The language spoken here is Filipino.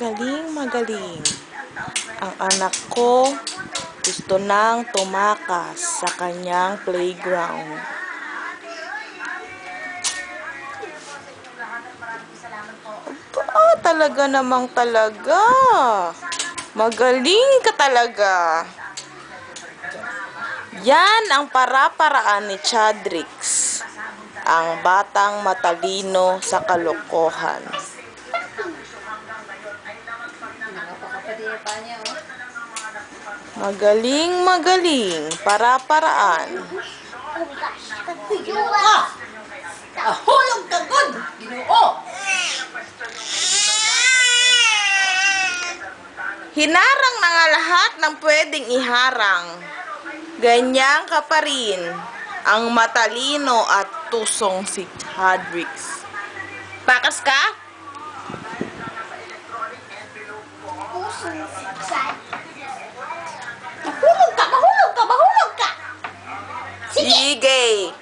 magaling. Ang anak ko gusto nang tumakas sa kanyang playground. Talaga namang talaga. Magaling ka talaga. Yan ang para-paraan ni Chadrix, ang batang matalino sa kalokohan. Magaling, para-paraan. Hulog ka good! Ginoo! Hinarang na nga lahat ng pwedeng iharang. Ganyan ka pa rin ang matalino at tusong si Chadrix. Pakas ka? Mahulog ka! Sige.